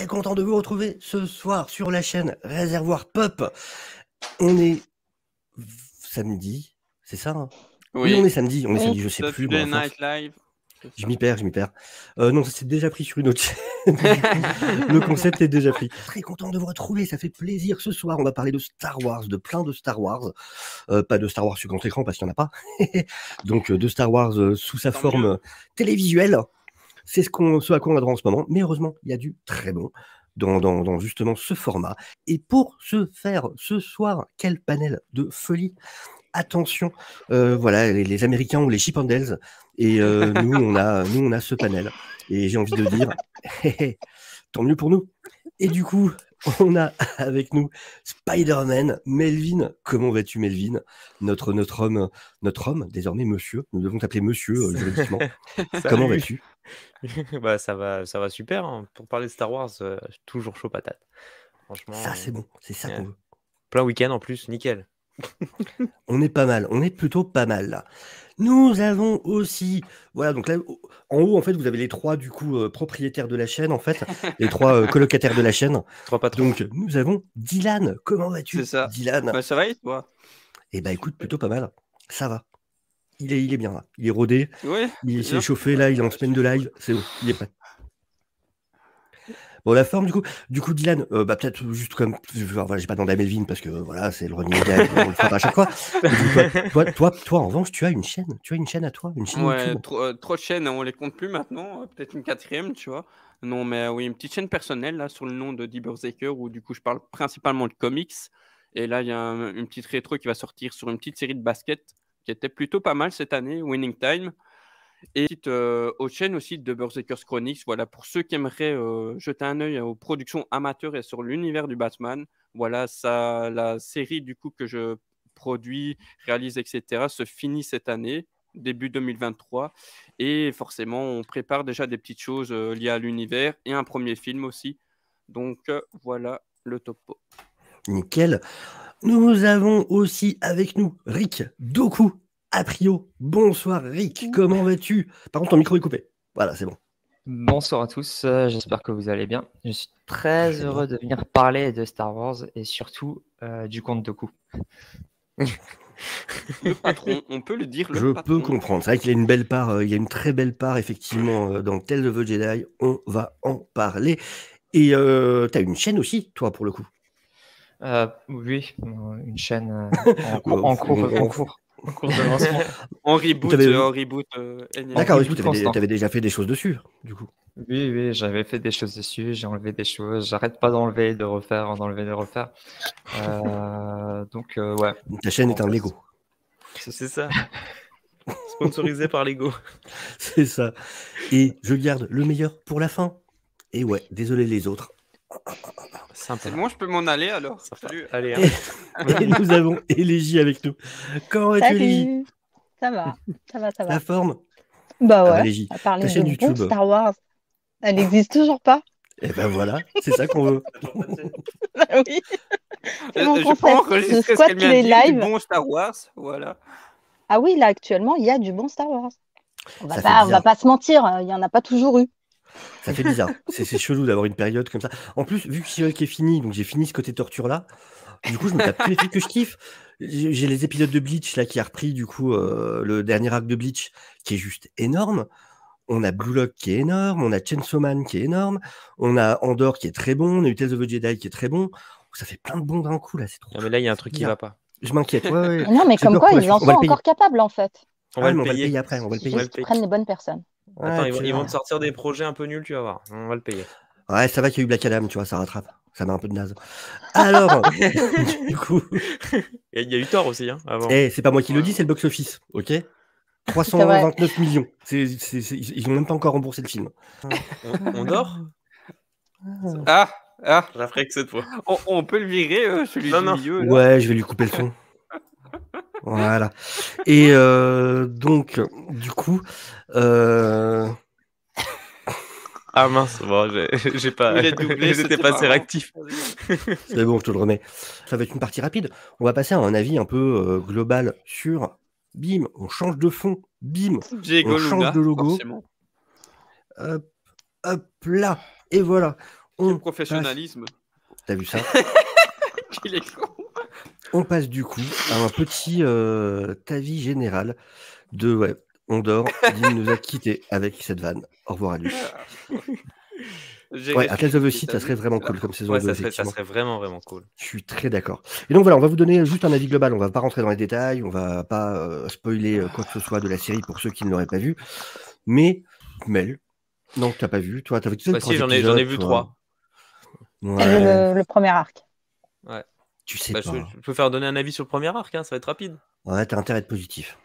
très content de vous retrouver ce soir sur la chaîne Réservoir Pop. On est samedi, c'est ça hein? Oui, on est samedi, je sais plus. Saturday Night Live. Je m'y perds. Non, ça s'est déjà pris sur une autre chaîne. Du coup, le concept est déjà pris. Très content de vous retrouver, ça fait plaisir. Ce soir, on va parler de Star Wars, de plein de Star Wars. Pas de Star Wars sur grand écran parce qu'il n'y en a pas. Donc, de Star Wars sous sa forme télévisuelle. C'est ce à quoi on a droit en ce moment. Mais heureusement, il y a du très bon dans justement ce format. Et pour ce faire ce soir, quel panel de folie! Attention, voilà, les Américains ont les Chippendales et nous on a ce panel. Et j'ai envie de dire, tant mieux pour nous. Et du coup, on a avec nous Spider-Man, Melvin. Comment vas-tu, Melvin? Notre homme, désormais monsieur. Nous devons t'appeler monsieur juridiquement. Comment vas-tu? Bah ça va super. Hein. Pour parler de Star Wars, toujours chaud patate. Franchement. Ça c'est bon, c'est ça qu'on veut. Plein week-end en plus, nickel. On est pas mal, on est plutôt pas mal là. Nous avons aussi, voilà, donc là, en haut, en fait, vous avez les trois, du coup, propriétaires de la chaîne, en fait, les trois colocataires de la chaîne. Trois patrons. Donc, nous avons Dylan. Comment vas-tu, C'est ça. Dylan? Bah, ça va et toi? Eh bah, écoute, plutôt pas mal. Ça va. Il est bien là. Il est rodé. Ouais. Il s'est chauffé là. Il est en semaine de live. C'est bon. Il est prêt. Bon, la forme, du coup, Dylan, bah, peut-être juste comme, voilà, j'ai pas demandé à Melvin parce que voilà, c'est le running gag, on le fera pas à chaque fois. Toi, en revanche, tu as une chaîne à toi, une chaîne Ouais, YouTube. trop de chaînes, on les compte plus maintenant, peut-être une quatrième, tu vois. Non, mais oui, une petite chaîne personnelle là sur le nom de Berserker où du coup je parle principalement de comics. Et là, il y a une petite rétro qui va sortir sur une petite série de basket qui était plutôt pas mal cette année, Winning Time. Et petite autre chaîne aussi de Berserker's Chronicles, voilà, pour ceux qui aimeraient jeter un œil aux productions amateurs et sur l'univers du Batman. Voilà, ça, la série du coup que je produis, réalise, etc. se finit cette année, début 2023. Et forcément, on prépare déjà des petites choses liées à l'univers et un premier film aussi. Donc voilà le topo. Nickel. Nous avons aussi avec nous Rick Doku Aprio. Bonsoir Rick, comment vas-tu? Par contre, ton micro est coupé. Voilà, c'est bon. Bonsoir à tous, j'espère que vous allez bien. Je suis très heureux de venir parler de Star Wars et surtout du conte Doku. Le patron, on peut le dire, le Je patron. peux comprendre. C'est vrai qu'il y a une belle part, il y a une très belle part effectivement dans Tales of the Jedi. On va en parler. Et tu as une chaîne aussi, toi, pour le coup. Oui, une chaîne en cours de lancement. En reboot. D'accord, tu avais déjà fait des choses dessus, du coup. Oui, j'avais fait des choses dessus, j'ai enlevé des choses, j'arrête pas d'enlever, de refaire, d'enlever, de refaire. Donc, ouais. Ta chaîne est un Lego. C'est ça. Sponsorisé par Lego. C'est ça. Et je garde le meilleur pour la fin. Et ouais, désolé les autres. C'est bon, je peux m'en aller alors. Salut. Allez. Et nous avons Élégie avec nous. Comment vas-tu, Élégie? Ça va. La forme? Bah ouais. Élégie, À parler ta chaîne de YouTube. bon Star Wars. Elle n'existe toujours pas. Et ben voilà, c'est ça qu'on veut. Bah oui. C'est mon Je concept. peux enregistrer Je ce squatte qu'elle vient les de dire, du lives. bon Star Wars, voilà. Ah oui, là actuellement, il y a du bon Star Wars. On Ça va pas se mentir, il n'y en a pas toujours eu. Ça fait bizarre. C'est chelou d'avoir une période comme ça. En plus, vu que She-Hulk est fini, donc j'ai fini ce côté torture là. Du coup, je me tape tous les trucs que je kiffe. J'ai les épisodes de Bleach là qui a repris du coup le dernier arc de Bleach qui est juste énorme. On a Blue Lock qui est énorme, on a Chainsaw Man qui est énorme, on a Andor qui est très bon, on a eu Tales of the Jedi qui est très bon. Ça fait plein de bons d'un coup là, c'est trop. Non mais là il y a un truc qui va pas. Je m'inquiète. Ouais. Non, mais comme quoi, ils en sont encore capables en fait. On va le payer payer après. On va le payer. Juste prennent les bonnes personnes. Attends, ils vont te sortir des projets un peu nuls, tu vas voir. On va le payer. Ouais, ça va qu'il y a eu Black Adam, tu vois, ça rattrape. Ça met un peu de naze. Alors, du coup. Il y a eu Thor aussi, hein, avant. C'est pas moi qui le dis, c'est le box-office, ok? 329 millions. Ils ont même pas encore remboursé le film. On dort? Ah, je la ferai que cette fois. On peut le virer, celui du milieu. Là. Ouais, je vais lui couper le son. Voilà. Et donc, du coup... Ah mince, bon, j'ai pas... J'étais pas assez réactif. C'est bon, je te le remets. Ça va être une partie rapide. On va passer à un avis un peu global sur... Bim, on change de fond. Bim, on change de logo. Forcément. Hop là. Et voilà. Quel On passe... professionnalisme. T'as vu ça? Il est con. On passe du coup à un petit avis général de ouais, on dort, Dean nous a quittés avec cette vanne. Au revoir à lui. J'ai Ouais, un Tales of the ressuscité, Sith, t'as ça vu? serait vraiment C'est la cool comme force. saison Ouais, 2, ça effectivement. serait vraiment, vraiment cool. Je suis très d'accord. Et donc voilà, on va vous donner juste un avis global. On va pas rentrer dans les détails, on va pas spoiler quoi que ce soit de la série pour ceux qui ne l'auraient pas vu. Mais Mel, non, t'as pas vu. Toi, t'as vu Bah si, j'en ai vu 3. J'ai vu Ouais, le premier arc. Ouais. tu sais Bah, pas. je peux faire donner un avis sur le premier arc, hein, ça va être rapide. Ouais, t'as intérêt à être positif.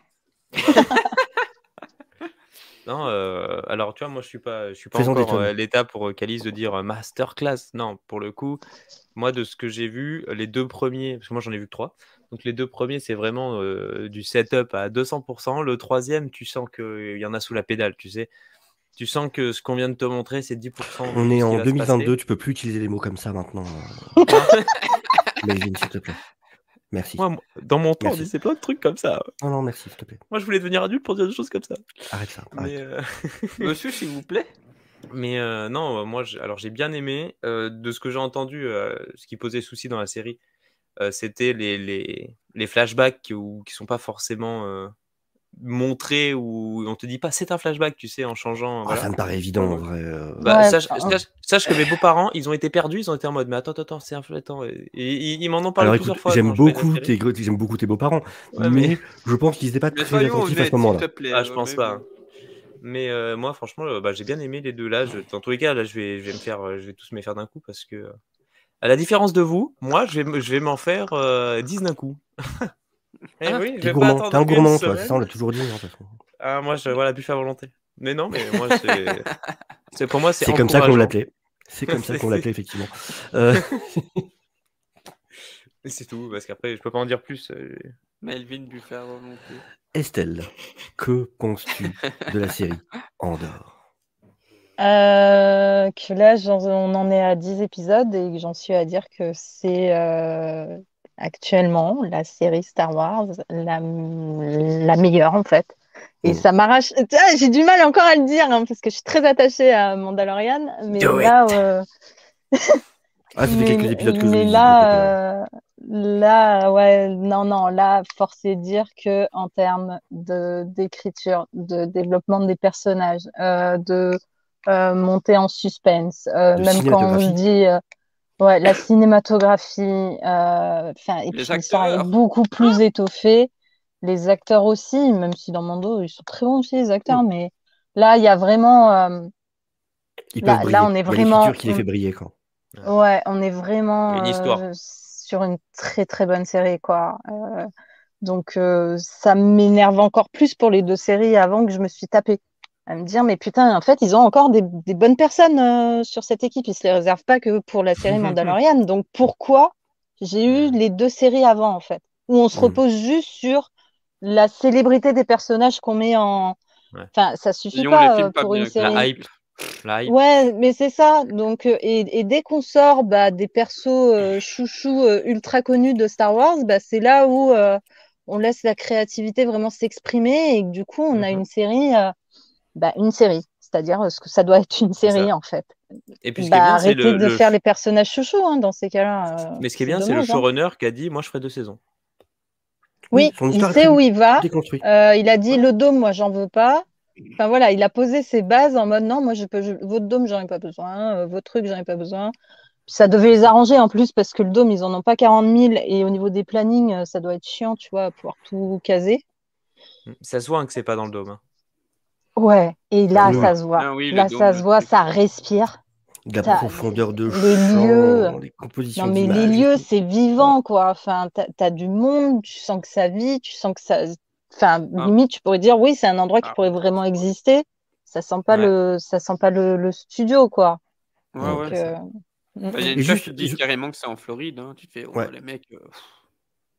Non, alors tu vois, moi je suis pas Fais-en des encore tonnes. à l'état pour Calice de dire masterclass. Non, pour le coup, moi de ce que j'ai vu, les 2 premiers, parce que moi j'en ai vu que 3, donc les 2 premiers c'est vraiment du setup à 200%. Le troisième, tu sens qu'il y en a sous la pédale, tu sais. Tu sens que ce qu'on vient de te montrer, c'est 10% On de est ce qui en va se passer. 2022, tu peux plus utiliser les mots comme ça maintenant. Non, Melvin, s'il te plaît. Merci. moi, dans mon temps, on Merci. disait plein de trucs comme ça. Non, non, merci, s'il te plaît. Moi, je voulais devenir adulte pour dire des choses comme ça. Arrête ça. Mais, Arrête. Monsieur, s'il vous plaît. mais non, moi, alors j'ai bien aimé. De ce que j'ai entendu, ce qui posait souci dans la série, c'était les flashbacks qui sont pas forcément montrés, ou on te dit pas c'est un flashback, tu sais, en changeant. Ah, Voilà. ça me paraît évident en vrai. Bah, Ouais, sache que mes beaux-parents, ils ont été perdus, ils ont été en mode, mais attends, c'est un flashback. Et ils m'en ont parlé Alors plusieurs écoute, fois. j'aime quand je voyais la beaucoup série. j'aime beaucoup tes beaux-parents, Ouais, mais mais je pense qu'ils n'étaient pas Mais très soyons attentifs à ce honnêtes, s'il moment-là. te plaît. je pense pas. Hein. Mais moi, franchement, bah, j'ai bien aimé les deux là. Dans tous les cas, là, je vais tous me les faire d'un coup parce que, à la différence de vous, moi, je vais m'en faire 10 d'un coup. Eh oui, je T'es vais pas gourmand, attendre t'es un une gourmand toi, semaine. c'est ça on l'a toujours dit. Hein, de toute façon. Ah, moi, voilà, buffet à volonté. Mais non, mais moi, c'est pour moi, c'est C'est comme ça qu'on encourageant. l'appelait. C'est comme ça qu'on l'appelait effectivement. Et c'est tout, parce qu'après, je peux pas en dire plus. Melvin Buffet à volonté. Estelle, que penses-tu de la série Andorre? Que là, on en est à 10 épisodes et que j'en suis à dire que c'est actuellement la série Star Wars la meilleure en fait. Et ça m'arrache. Ah, j'ai du mal encore à le dire hein, parce que je suis très attachée à Mandalorian. Mais Do là, Ah, ça fait quelques épisodes que je mais lis. là, ouais, non, là, force est de dire que en termes d'écriture, de développement des personnages, de montée en suspense, De même quand on se cinématographie. dit, ouais, la cinématographie, et Les puis l'histoire est acteurs. beaucoup plus étoffée. Les acteurs aussi, même si dans Mando, ils sont très bons aussi, les acteurs, mais là, il y a vraiment, Ils peuvent briller. là, on est Il y a vraiment. l'écriture qui les fait briller quand. Ouais, on est vraiment Une histoire. sur une très très bonne série, quoi. Donc ça m'énerve encore plus pour les 2 séries avant que je me suis tapée. À me dire, mais putain, en fait, ils ont encore des bonnes personnes sur cette équipe. Ils se les réservent pas que pour la série Mandalorian. Donc pourquoi j'ai eu les 2 séries avant, en fait, où on se repose juste sur la célébrité des personnages qu'on met en. Ouais. Enfin, ça suffit Lyon, pas les films pas pour bien, une quoi. série. La hype. Ouais, mais c'est ça. Donc, et dès qu'on sort des persos chouchous ultra connus de Star Wars, c'est là où on laisse la créativité vraiment s'exprimer et que, du coup, on a une série, c'est-à-dire ce que ça doit être une série en fait. Et puis ce qui est bien, c'est arrêtez de faire les personnages chouchous hein, dans ces cas-là. Mais ce qui est c'est bien, c'est le dommage, hein. showrunner qui a dit, moi, je ferai 2 saisons. Oui, son il histoire est sait très où il va. déconstruite. Il a dit le dôme, moi, j'en veux pas. Enfin voilà, il a posé ses bases en mode non, moi votre dôme, j'en ai pas besoin, votre truc, j'en ai pas besoin. Puis ça devait les arranger en plus parce que le dôme, ils en ont pas 40 000 et au niveau des plannings, ça doit être chiant, tu vois, à pouvoir tout caser. Ça se voit hein, que c'est pas dans le dôme. Hein. Ouais, et là, Oui. ça se voit. Ah oui, le là, dôme, ça se voit, truc. ça respire. De la profondeur de les champ, lieux. les compositions Non, mais d'images. les lieux, c'est vivant, quoi. Enfin, t'as du monde, tu sens que ça vit, tu sens que ça. Enfin, limite, tu pourrais dire, oui, c'est un endroit qui pourrait vraiment exister. Ça sent pas le studio, quoi. Ouais, Donc, ouais. Il y a une Et chose juste- qui dit carrément que c'est en Floride. Hein. Tu te fais, Ouais. les mecs,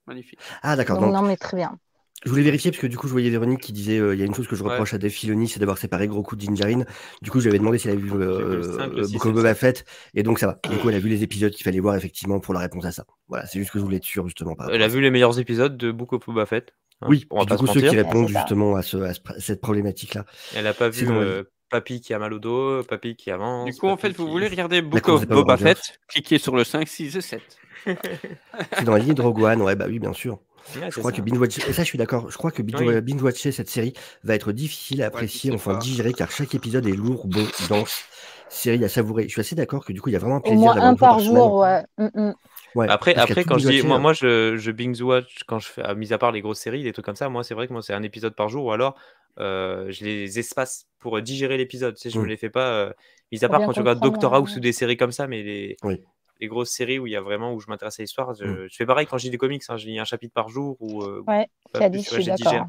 magnifique. Ah d'accord. donc, Donc, non, mais très bien. je voulais vérifier parce que du coup je voyais Véronique qui disait il y a une chose que je reproche à Dave Filoni, c'est d'avoir séparé Grogu de Din Djarin. Du coup j'avais demandé si elle avait vu Book of Boba Fett et donc ça va. Du coup elle a vu les épisodes qu'il fallait voir effectivement pour la réponse à ça. Voilà, c'est juste que je voulais être sûr justement par rapport Elle à a ça. vu les meilleurs épisodes de Book of Boba Fett. Hein, Oui, on va du pas coup se ceux qui mentir. répondent c'est ça. justement à cette problématique là. Elle a pas vu C'est dans la vie. papy qui a mal au dos, papy qui avance. Du coup, en papy fait, vous qui- voulez regarder Book comment of c'est pas Boba Avengers Fett, cliquez sur le 5, 6 et 7. C'est dans la ligne de Rogue One, ouais, bah oui, bien sûr. Ouais, Je c'est crois ça. que binge-watcher, et ça je suis d'accord, je crois que Oui. binge-watcher cette série va être difficile à apprécier, sais enfin pas. digérer, car chaque épisode est lourd, beau, dense, série à savourer. Je suis assez d'accord que du coup il y a vraiment un Au plaisir moins d'avoir un une fois par par semaine. jour, ouais. Ouais, Après, parce qu'à après tout quand je dis, binge-watcher, moi je binge-watch quand je fais, mis à part les grosses séries, des trucs comme ça, moi c'est vrai que moi c'est un épisode par jour ou alors je les espace pour digérer l'épisode. Tu sais, je me Mm. les fais pas, mis à Pour part bien quand tu regardes comprendre, Doctor House ou des séries comme ça, mais oui. les grosses séries où il y a vraiment où je m'intéresse à l'histoire, Mm. je fais pareil quand je lis des comics, hein, je lis un chapitre par jour ou Ouais, pas Cadiz, plus, je suis je digère. d'accord.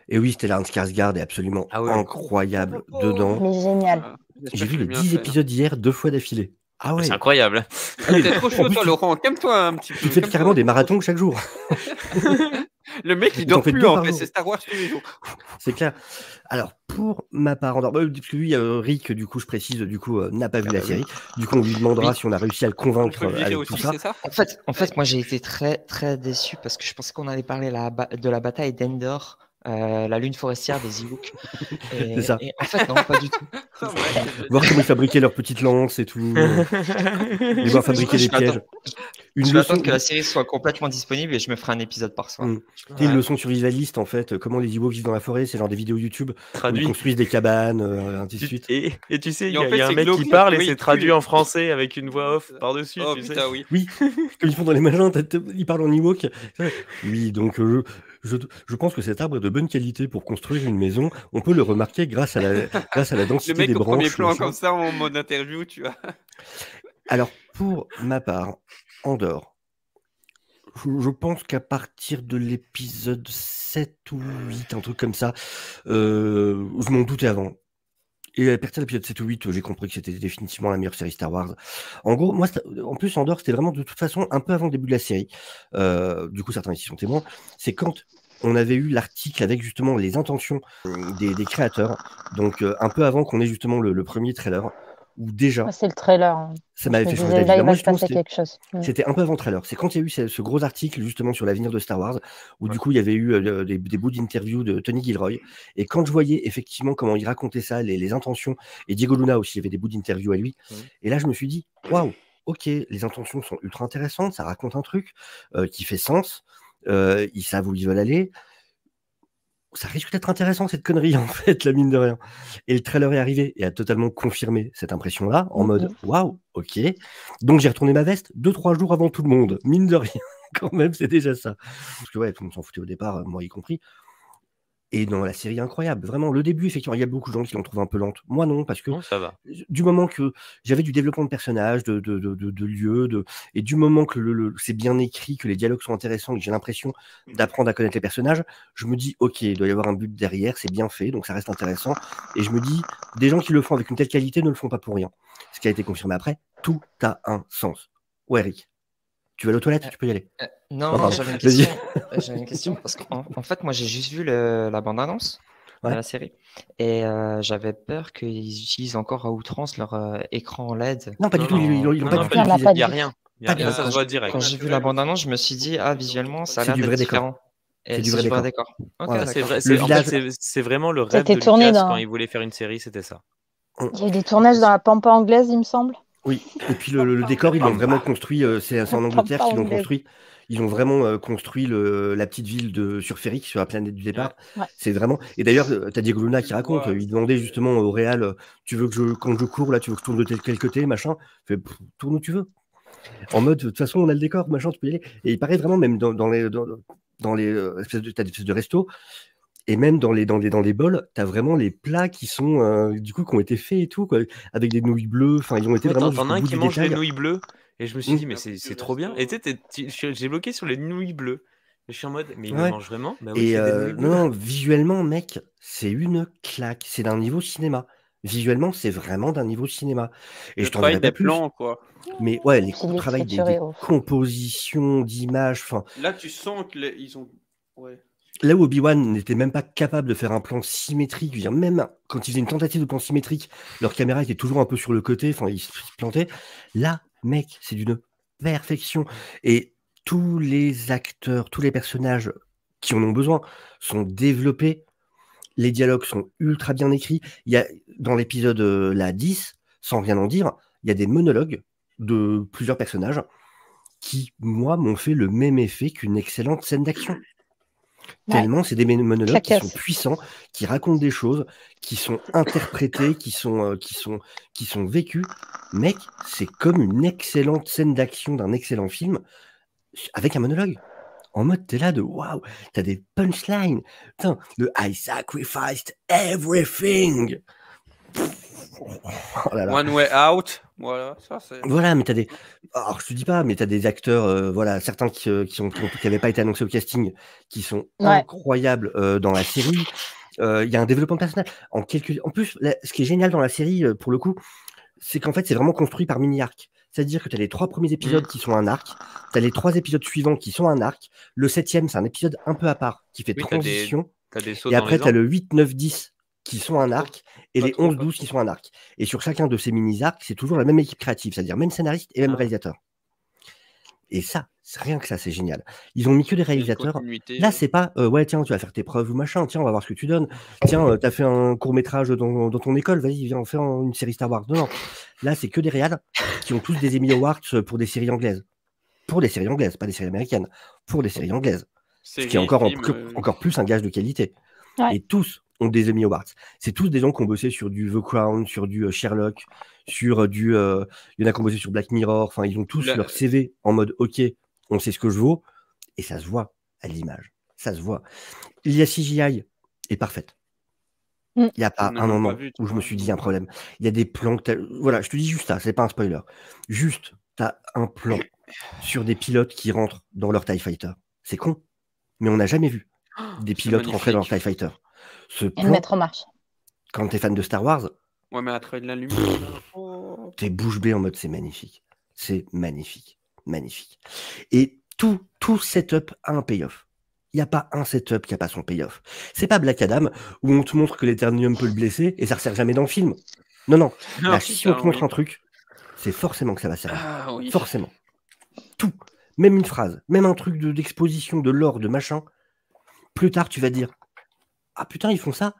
Et oui, Stellan Skarsgård est absolument Ah ouais. incroyable dedans. Il est génial. Ah, J'ai j'espère vu que les j'ai bien 10 fait, hein. épisodes hier 2 fois d'affilée. Ah C'est ouais. incroyable. Ah oui, T'es trop en chaud, plus, toi, Laurent. Calme-toi un petit peu. tu fais calme-toi. carrément des marathons chaque jour. Le mec, il Et t'en dort fais plus, 2 en par fait. jour. C'est Star Wars tous les jours. C'est clair. Alors, pour ma part, parce que lui, Rick, du coup, je précise, du coup, n'a pas vu la série. Du coup, on lui demandera Oui. si on a réussi à le On convaincre peut le virer avec aussi, tout ça. c'est ça? En fait, moi j'ai été très très déçu parce que je pensais qu'on allait parler de la bataille d'Endor, la lune forestière des Ewoks. C'est ça. Et en fait, non, pas du tout. Oh, ouais, c'est Voir comment ils fabriquaient leurs petites lances et tout. Ils vont fabriquer des Je m'attends- pièges. Une Je vais leçon, attendre que la série soit complètement disponible et je me ferai un épisode par soir. C'est une leçon survivaliste en fait. Comment les Ewoks vivent dans la forêt, c'est genre des vidéos YouTube où ils Traduit. construisent des cabanes, ainsi de suite. Et tu sais, Et il y en a, fait, il y a un c'est mec qui Glory, parle et oui, c'est oui. traduit en français avec une voix off par-dessus. Oh tu sais. putain, oui. Oui, comme ils font dans les machins, ils parlent en Ewok. Oui, donc je pense que cet arbre est de bonne qualité pour construire une maison. On peut le remarquer grâce à la Le densité mec des au premier branches. plan machin. comme ça en mode interview, tu vois. Alors, pour ma part, Andorre, je pense qu'à partir de l'épisode 7 ou 8, un truc comme ça, je m'en doutais avant. Et à partir de l'épisode 7 ou 8, j'ai compris que c'était définitivement la meilleure série Star Wars. En gros, moi, en plus, Andorre, c'était vraiment de toute façon un peu avant le début de la série. Du coup, certains ici sont témoins. C'est quand on avait eu l'article avec justement les intentions des créateurs, donc un peu avant qu'on ait justement le premier trailer, où déjà, C'est le trailer. Hein. ça Je m'avait me fait changer disais, d'avis. là, Bah, il moi, va se justement, passer quelque chose. c'était un peu avant le trailer. C'est quand il y a eu ce gros article justement sur l'avenir de Star Wars, où du coup il y avait eu des bouts d'interview de Tony Gilroy. Et quand je voyais effectivement comment il racontait ça, les intentions, et Diego Luna aussi, il y avait des bouts d'interview à lui. Et là, je me suis dit, waouh, ok, les intentions sont ultra intéressantes, ça raconte un truc qui fait sens, ils savent où ils veulent aller. Ça risque d'être intéressant cette connerie en fait, la mine de rien. Et le trailer est arrivé et a totalement confirmé cette impression-là, en mode waouh, ok. Donc j'ai retourné ma veste 2-3 jours avant tout le monde, mine de rien, quand même, c'est déjà ça. Parce que ouais, tout le monde s'en foutait au départ, moi y compris. Et dans la série incroyable, vraiment, le début, effectivement, il y a beaucoup de gens qui l'ont trouvé un peu lente. Moi non, parce que Non, ça va. du moment que j'avais du développement de personnages, de lieux, et du moment que c'est bien écrit, que les dialogues sont intéressants, que j'ai l'impression d'apprendre à connaître les personnages, je me dis, ok, il doit y avoir un but derrière, c'est bien fait, donc ça reste intéressant. Et je me dis, des gens qui le font avec une telle qualité ne le font pas pour rien. Ce qui a été confirmé après, tout a un sens. Ouais, Eric, tu vas aller aux toilettes, tu peux y aller. Non, pardon. j'avais une Vas-y. question. J'avais une question parce qu'en fait, moi, j'ai juste vu la bande-annonce de Ouais. la série et j'avais peur qu'ils utilisent encore à outrance leur écran LED. Non, pas du tout, ils l'ont pas non, du tout Il y en a utilisé. pas Il n'y a du rien. Il y Pas a du rien, tout. ça se voit direct. Quand j'ai vu la bande-annonce, je me suis dit, ah, visuellement, ça a C'est l'air du d'être vrai décor. différent. Et C'est du vrai décor. Ok, Ouais, Ça, c'est d'accord. vrai. Le En village- fait, c'est vraiment le Ça a rêve été de tourné Lucas dans- quand il voulait faire une série, c'était ça. Il y a eu des tournages dans la pampa anglaise, il me semble. Oui, et puis le décor, ils l'ont vraiment construit, c'est en Angleterre qu'ils l'ont anglaise. construit. Ils ont vraiment construit la petite ville sur Ferric, sur la planète du départ. Ouais. C'est vraiment. Et d'ailleurs, t'as Diego Luna qui raconte, il demandait justement au Réal, tu veux que quand je cours là, tu veux que je tourne de quel côté, machin. Il fait, tourne où tu veux. En mode, de toute façon, on a le décor, machin, tu peux y aller. Et il paraît vraiment même dans les t'as des espèces de restos. Et même dans les bols, t'as vraiment les plats qui sont du coup qui ont été faits et tout, quoi, avec des nouilles bleues. Enfin, ils ont été Ouais, vraiment t'en jusqu'au as un bout qui du mange des détail. nouilles bleues et je me suis dit mais c'est trop bien. Et tu sais, j'ai bloqué sur les nouilles bleues. Et je suis en mode mais il le Ouais. mange vraiment. Bah oui, Et c'est des nouilles bleues. non, visuellement, mec, c'est une claque. C'est d'un niveau cinéma. Visuellement, c'est vraiment d'un niveau cinéma. Et Le je t'en travail dirai pas des plus. plans, quoi. Mais ouais, les Puis travail l'écriture des est ouf. compositions, d'images. Enfin, Là, tu sens qu'ils ont. Ouais. là où Obi-Wan n'était même pas capable de faire un plan symétrique, je veux dire, même quand ils faisaient une tentative de plan symétrique, leur caméra était toujours un peu sur le côté, enfin, ils se plantaient. Là, mec, c'est d'une perfection. Et tous les acteurs, tous les personnages qui en ont besoin sont développés. Les dialogues sont ultra bien écrits. Il y a dans l'épisode 10, sans rien en dire, il y a des monologues de plusieurs personnages qui, moi, m'ont fait le même effet qu'une excellente scène d'action. Tellement c'est des monologues qui sont puissants, qui racontent des choses, qui sont interprétés, qui sont vécus. Mec, c'est comme une excellente scène d'action d'un excellent film avec un monologue. En mode, t'es là de waouh, t'as des punchlines. Putain, le I sacrificed everything. Oh là là. One way out. Voilà, ça c'est. Voilà, mais t'as des. Alors, je te dis pas, mais t'as des acteurs, voilà, certains qui n'avaient pas été annoncés au casting, qui sont incroyables dans la série. Il y a un développement de personnage. En plus, ce qui est génial dans la série, pour le coup, c'est qu'en fait, c'est vraiment construit par mini-arc. C'est-à-dire que tu as les 3 premiers épisodes qui sont un arc, tu as les 3 épisodes suivants qui sont un arc, le 7e, c'est un épisode un peu à part, qui fait transition, et après, tu as le 8, 9, 10 qui sont un arc, et les 11, 12 qui sont un arc. Et sur chacun de ces mini-arcs, c'est toujours la même équipe créative, c'est-à-dire même scénariste et même réalisateur. Et ça, rien que ça, c'est génial. Ils ont mis que des réalisateurs. Là, c'est pas ouais, tiens, tu vas faire tes preuves ou machin, tiens, on va voir ce que tu donnes. Tiens, t'as fait un court-métrage dans ton école, vas-y, viens, on fait une série Star Wars. Non. Là, c'est que des réals qui ont tous des Emmy Awards pour des séries anglaises. Pour des séries anglaises, pas des séries américaines. Pour des séries anglaises. Ce qui est encore plus un gage de qualité. Ouais. Et tous ont des Emmy Awards. C'est tous des gens qui ont bossé sur du The Crown, sur du Sherlock, sur du... il y en a qui ont bossé sur Black Mirror. Enfin, ils ont tous leur CV en mode « Ok, on sait ce que je vaux ». Et ça se voit à l'image. Ça se voit. Il y a CGI est parfaite. Il n'y a pas un moment où je me suis dit un problème. Il y a des plans... Voilà, je te dis juste ça, c'est pas un spoiler. Juste, tu as un plan sur des pilotes qui rentrent dans leur TIE Fighter. C'est con, mais on n'a jamais vu des pilotes rentrer dans leur TIE Fighter. Ce plan, et le mettre en marche. Quand t'es fan de Star Wars, ouais, mais à travers de la lumière, t'es bouche bée en mode c'est magnifique. C'est magnifique. Magnifique. Et tout setup a un payoff. Il n'y a pas un setup qui n'a pas son payoff. C'est pas Black Adam où on te montre que l'Eternium peut le blesser et ça ne sert jamais dans le film. Non. Là, si on te montre un truc, c'est forcément que ça va servir. Oui. Forcément. Tout. Même une phrase, même un truc d'exposition, de lore, de machin. Plus tard, tu vas dire ah putain, ils font ça?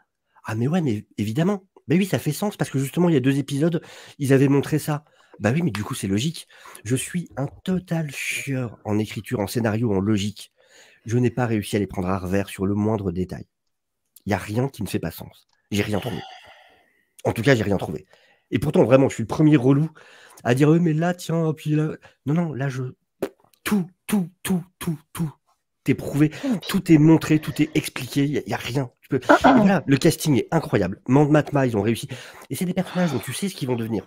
Ah mais ouais, mais évidemment. Ben oui, ça fait sens parce que justement, il y a 2 épisodes, ils avaient montré ça. Bah oui, mais du coup, c'est logique. Je suis un total chieur en écriture, en scénario, en logique. Je n'ai pas réussi à les prendre à revers sur le moindre détail. Il n'y a rien qui ne fait pas sens. J'ai rien trouvé. En tout cas, j'ai rien trouvé. Et pourtant, vraiment, je suis le premier relou à dire mais là, tiens, puis là. Non, là, tout est prouvé, tout est montré, tout est expliqué, il n'y a rien. Voilà, le casting est incroyable. Mande Matma, ils ont réussi. Et c'est des personnages dont tu sais ce qu'ils vont devenir.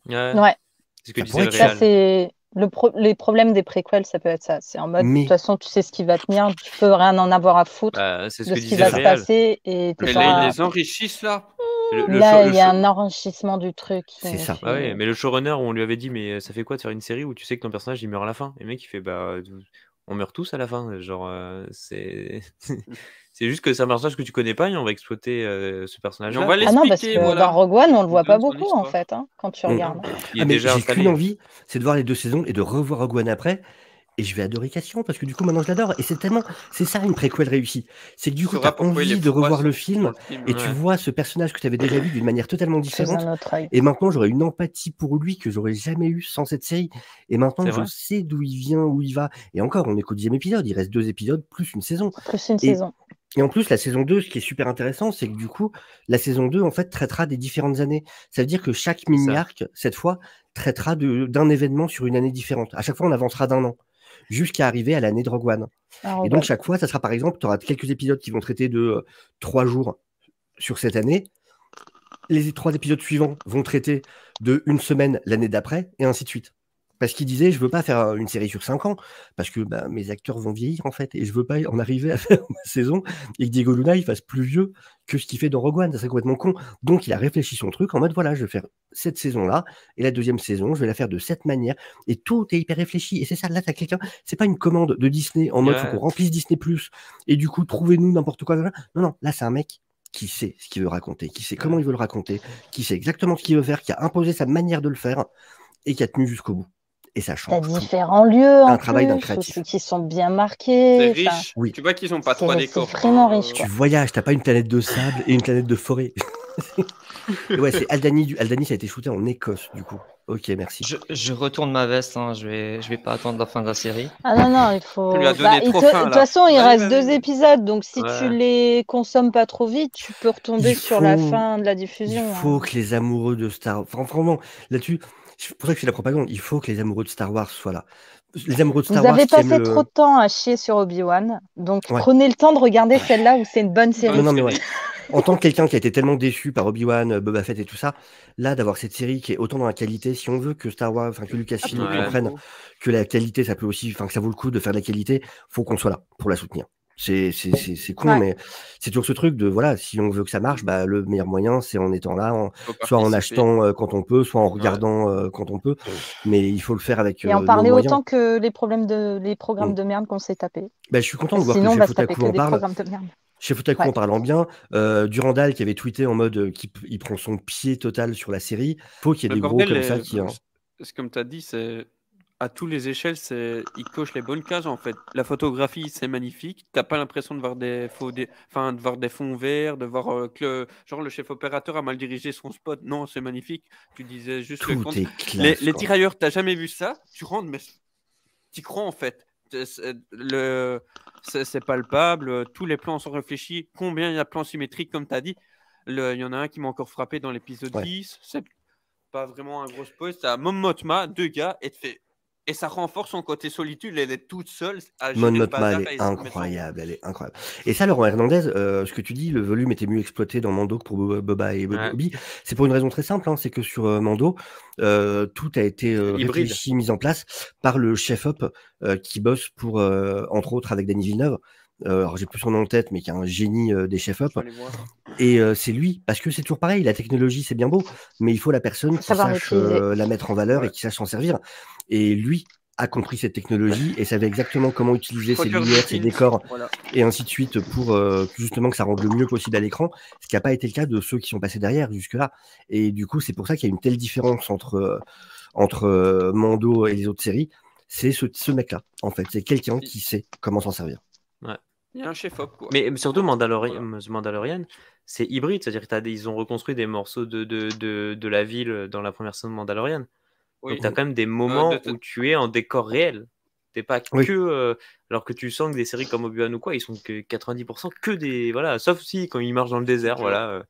Ouais. C'est ce que disait ça, c'est les problèmes des préquels, ça peut être ça. C'est en mode, de toute façon, tu sais ce qui va tenir, tu peux rien en avoir à foutre de ce qui va se passer. Et mais là, ils les enrichissent, là. Là, il y a un enrichissement du truc. C'est ça. Ah ouais, mais le showrunner, on lui avait dit, mais ça fait quoi de faire une série où tu sais que ton personnage, il meurt à la fin? Et le mec, il fait, bah, on meurt tous à la fin. Genre, c'est... C'est juste que c'est un personnage que tu connais pas et on va exploiter ce personnage-là. Ah non, parce que dans Rogue One, on le voit pas beaucoup en fait, hein, quand tu regardes. J'ai qu'une envie, c'est de voir les 2 saisons et de revoir Rogue One après. Et je vais adorer Cassian parce que du coup maintenant je l'adore. Et c'est ça une préquelle réussie. C'est que du coup tu as envie de revoir le film et tu vois ce personnage que tu avais déjà vu d'une manière totalement différente. Et maintenant j'aurais une empathie pour lui que j'aurais jamais eu sans cette série. Et maintenant je sais d'où il vient, où il va. Et encore, on est qu'au 10e épisode. Il reste 2 épisodes plus une saison. Et en plus, la saison 2, ce qui est super intéressant, c'est que du coup, la saison 2, en fait, traitera des différentes années. Ça veut dire que chaque mini-arc, cette fois, traitera d'un événement sur une année différente. À chaque fois, on avancera d'1 an, jusqu'à arriver à l'année de Rogue One. Et donc, chaque fois, ça sera par exemple, tu auras quelques épisodes qui vont traiter de 3 jours sur cette année. Les 3 épisodes suivants vont traiter de 1 semaine l'année d'après, et ainsi de suite. Parce qu'il disait, je veux pas faire une série sur 5 ans, parce que mes acteurs vont vieillir en fait, et je veux pas en arriver à faire ma saison et que Diego Luna il fasse plus vieux que ce qu'il fait dans Rogue One, ça serait complètement con. Donc il a réfléchi son truc en mode voilà, je vais faire cette saison-là, et la 2e saison, je vais la faire de cette manière, et tout est hyper réfléchi. Et c'est ça, là t'as quelqu'un, c'est pas une commande de Disney en mode faut qu'on remplisse Disney+, et du coup trouvez-nous n'importe quoi. Non, là c'est un mec qui sait ce qu'il veut raconter, qui sait comment il veut le raconter, qui sait exactement ce qu'il veut faire, qui a imposé sa manière de le faire, et qui a tenu jusqu'au bout. Et ça change. T'as différents lieux un travail d'un créatif qui sont bien marqués. C'est riche. Oui. Tu vois qu'ils ont pas 3 décors. C'est vraiment riche. Tu voyages, t'as pas une planète de sable et une planète de forêt. Et ouais, c'est Aldani. Aldani, ça a été shooté en Écosse, du coup. Ok, merci. Je retourne ma veste, hein, je vais pas attendre la fin de la série. Ah non, il faut. Tu lui as donné trop faim, De toute là. façon, il Vas-y, reste vas-y. 2 épisodes, donc si tu Ouais. les consommes pas trop vite, tu peux retomber Il sur la faut- fin de la Il diffusion. faut hein. que les amoureux de Star... Enfin, vraiment, là-dessus, c'est pour ça que je fais la propagande. Il faut que les amoureux de Star Wars soient là. Les amoureux de Star Vous Wars avez qui aiment passé le... trop de temps à chier sur Obi-Wan, donc Ouais. prenez le temps de regarder celle-là où c'est une bonne série. Non, mais ouais. En tant que quelqu'un qui a été tellement déçu par Obi-Wan, Boba Fett et tout ça, là, d'avoir cette série qui est autant dans la qualité, si on veut que Star Wars, enfin que Lucasfilm Ouais. comprenne que la qualité, ça peut aussi, enfin que ça vaut le coup de faire de la qualité, faut qu'on soit là pour la soutenir. C'est con, Ouais. mais c'est toujours ce truc de, voilà, si on veut que ça marche, bah, le meilleur moyen, c'est en étant là, soit en achetant quand on peut, soit en regardant quand on peut, mais il faut le faire avec Et en nos parler moyens. autant que les programmes de merde qu'on s'est tapés. Bah, je suis content de voir Sinon, on que va Chef se taper Otaku que en des parle. programmes de merde. Chef Otaku Ouais. en parlant bien, Durandal qui avait tweeté en mode qu'il prend son pied total sur la série. Faut qu'il y ait Le des gros bordel comme ça est- qui. c'est comme tu as dit, c'est à toutes les échelles, il coche les bonnes cases en fait. La photographie, c'est magnifique. T'as pas l'impression de voir de voir des fonds verts, de voir que genre le chef opérateur a mal dirigé son spot. Non, c'est magnifique. Tu disais juste que Tout quand est classe. les quoi. tirailleurs, t'as jamais vu ça. Tu rentres, mais t'y crois en fait. C'est palpable. Tous les plans sont réfléchis. Combien il y a de plans symétriques, comme tu as dit. Il y en a un qui m'a encore frappé dans l'épisode Ouais. 10. C'est pas vraiment un gros spoil. C'est à Mom Mothma, 2 gars, et ça renforce son côté solitude. Elle est toute seule à gérer Mon le Mothma, bazar. elle est incroyable, elle est incroyable. Et ça, Laurent Hernandez, ce que tu dis, le volume était mieux exploité dans Mando que pour Boba et Ouais. Bobby. C'est pour une raison très simple, hein, c'est que sur Mando, tout a été Hybride. réfléchi, mis en place par le chef-op qui bosse pour, entre autres, avec Denis Villeneuve. Alors j'ai plus son nom en tête, mais qui est un génie des chefs-op. Faut aller voir. Et c'est lui, parce que c'est toujours pareil, la technologie c'est bien beau, mais il faut la personne qui savoir sache l'utiliser. la mettre en valeur Ouais. et qui sache s'en servir. Et lui a compris cette technologie et savait exactement comment utiliser ses Roger lumières, ses Deakins, décors voilà. et ainsi de suite pour justement que ça rende le mieux possible à l'écran, ce qui n'a pas été le cas de ceux qui sont passés derrière jusque-là. Et du coup, c'est pour ça qu'il y a une telle différence entre Mando et les autres séries. C'est ce mec-là, en fait. C'est quelqu'un qui sait comment s'en servir. Il y a un chef-op, quoi. Mais surtout, Voilà. Mandalorian, c'est hybride, c'est-à-dire qu'ils ont reconstruit des morceaux de la ville dans la première saison de Mandalorian. Oui. Donc, tu as quand même des moments où tu es en décor réel. T'es pas Oui. que. Alors que tu sens que des séries comme Obi-Wan ou quoi, ils sont que 90% que des. Voilà, sauf si quand ils marchent dans le désert, Tu vois. voilà.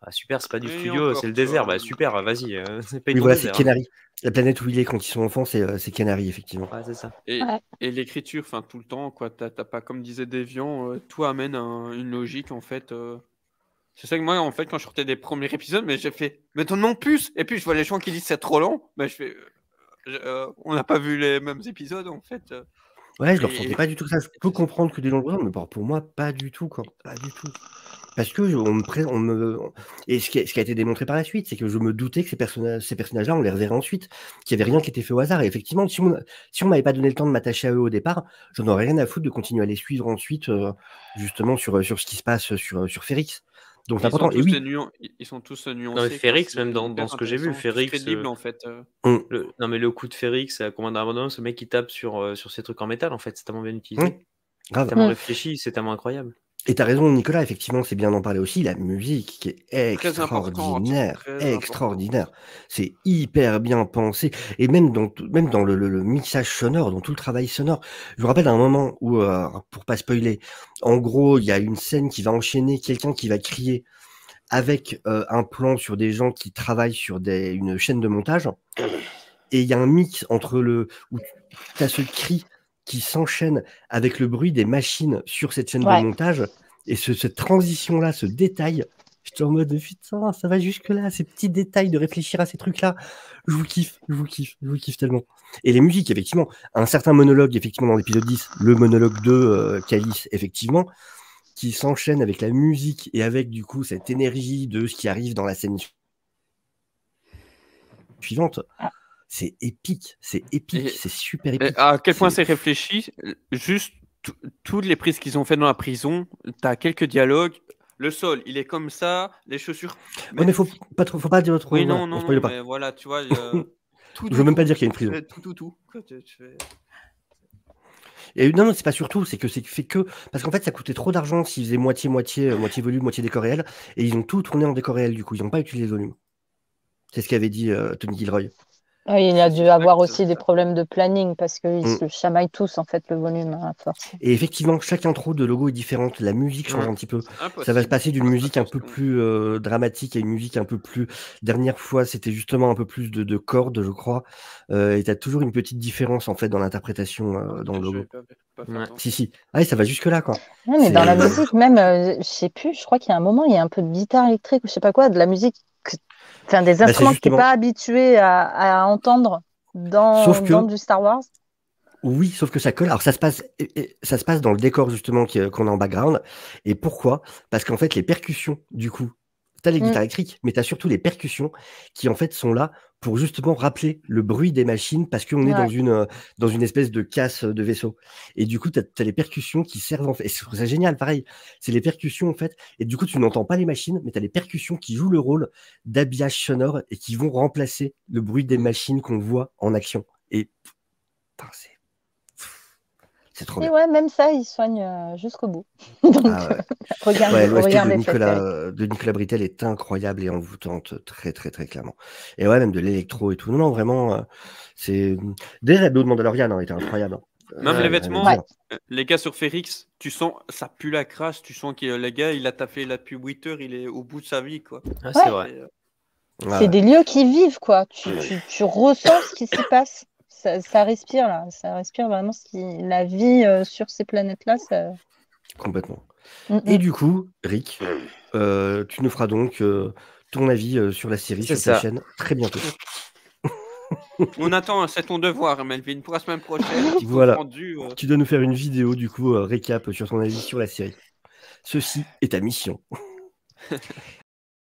Ah, super, c'est pas du Oui, studio, encore, c'est le tu désert. vois. Bah super, vas-y, c'est pas Oui, ton voilà, c'est désert. Kenari. La planète où il est quand ils sont enfants, c'est Kenari, effectivement. Ouais, c'est ça. Et, Ouais. et l'écriture, enfin tout le temps, quoi. T'as pas, comme disait Deviant, tout amène une logique en fait. C'est ça que moi, en fait, quand je sortais des premiers épisodes, mais j'ai fait, mais donne-moi plus. Et puis je vois les gens qui disent c'est trop long, mais je fais, on n'a pas vu les mêmes épisodes en fait. Ouais, je le Et- ressentais pas du tout ça. Je peux comprendre que des longs mais pour moi, pas du tout, quoi. Pas du tout. Parce que et ce qui a été démontré par la suite, c'est que je me doutais que ces personnages-là, on les reverrait ensuite, qu'il n'y avait rien qui était fait au hasard. Et effectivement, si on m'avait pas donné le temps de m'attacher à eux au départ, j'en aurais rien à foutre de continuer à les suivre ensuite, justement sur ce qui se passe sur Férix. Donc c'est Ils sont important. Et tous oui, ils sont tous nuancés. Non, mais quoi, Férix, c'est même dans hyper ce que j'ai vu, intéressant, tous Férix, crédibles en fait. Non, mais le coup de Férix, commande abandon, ce mec qui tape sur ces trucs en métal, en fait, c'est tellement bien utilisé. Oui, grave. C'est tellement Mm. réfléchi, c'est tellement incroyable. Et t'as raison, Nicolas, effectivement, c'est bien d'en parler aussi. La musique qui est Très important, extraordinaire, très extraordinaire. C'est hyper bien pensé. Et même dans le mixage sonore, dans tout le travail sonore. Je me rappelle d'un moment où, pour pas spoiler, en gros, il y a une scène qui va enchaîner quelqu'un qui va crier avec un plan sur des gens qui travaillent sur une chaîne de montage. Et il y a un mix entre où tu as ce cri qui s'enchaîne avec le bruit des machines sur cette chaîne de Ouais. montage. Et cette transition-là, ce détail, j'étais en mode putain, ça va jusque-là, ces petits détails de réfléchir à ces trucs-là. Je vous kiffe tellement. Et les musiques, effectivement, un certain monologue, effectivement, dans l'épisode 10, le monologue de Calice, effectivement, qui s'enchaîne avec la musique et avec, du coup, cette énergie de ce qui arrive dans la scène suivante. Ah. C'est épique, c'est super Et épique. à quel point c'est réfléchi, juste toutes les prises qu'ils ont fait dans la prison, t'as quelques dialogues. Le sol, il est comme ça, les chaussures. Ouais, mais faut pas dire trop. Oui, voilà, non, on spoil pas. mais voilà, tu vois. Je veux même pas dire qu'il y a une prison. Tout. Quoi, tu fais- Et non, c'est pas surtout, c'est fait que parce qu'en fait, ça coûtait trop d'argent s'ils faisaient moitié volume, moitié décor réel, et ils ont tout tourné en décor réel. Du coup, ils n'ont pas utilisé le volume. C'est ce qu'avait dit Tony Gilroy. Il a C'est dû ça avoir que aussi des problèmes de planning parce qu'ils Mm. se chamaillent tous en fait le volume à force. Et effectivement, chaque intro de logo est différente. La musique change un petit peu. Ça va se impossible passer de d'une faire musique un peu attention. plus dramatique à une musique un peu plus. Dernière fois, c'était justement un peu plus de cordes, je crois. Et t'as toujours une petite différence en fait dans l'interprétation dans le logo. J'avais pas fait Ouais. attention. Si. Ah, et ça va jusque-là, quoi. Ouais, mais dans la C'est- musique, même, je sais plus, je crois qu'il y a un moment, il y a un peu de guitare électrique ou je sais pas quoi, de la musique, enfin des c'est instruments que t'es justement- pas habitué à entendre Sauf que- dans du Star Wars. Oui, sauf que ça colle. Alors ça se passe dans le décor justement qu'on a en background. Et pourquoi? Parce qu'en fait, les percussions, du coup, t'as les Mm. guitares électriques, mais t'as surtout les percussions qui en fait sont là pour justement rappeler le bruit des machines parce qu'on est Ouais. dans une espèce de casse de vaisseau. Et du coup, t'as les percussions qui servent en fait. Et c'est génial, pareil. C'est les percussions en fait. Et du coup, tu n'entends pas les machines, mais t'as les percussions qui jouent le rôle d'habillage sonore et qui vont remplacer le bruit des machines qu'on voit en action. Et putain, c'est trop Et bien. ouais, même ça, ils soignent jusqu'au bout. Donc, Ah ouais. regardez, Ouais, l'OST regardez cette série. de Nicolas Britell est incroyable et envoûtante, très très très clairement. Et ouais, même de l'électro et tout. Non, non, vraiment, c'est. Déjà, la BO de Mandalorian était incroyable. Même y a les rien à vêtements, dire. les gars sur Férix, tu sens, ça pue la crasse, tu sens que le gars, il a taffé là depuis 8 heures, il est au bout de sa vie, quoi. Ah, c'est Ouais. vrai. Et, Ouais, C'est des lieux qui vivent, quoi. Tu ressens ce qui s'y passe. Ça respire, là. Ça respire vraiment la vie sur ces planètes-là. complètement. Mm, Et mm. du coup, Rick, tu nous feras donc ton avis sur la série C'est sur ta ça. chaîne très bientôt. On attend, c'est ton devoir, Melvin, pour la semaine prochaine. Petit Voilà. compte rendu, Tu dois nous faire une vidéo, du coup, récap sur ton avis sur la série. Ceci est ta mission.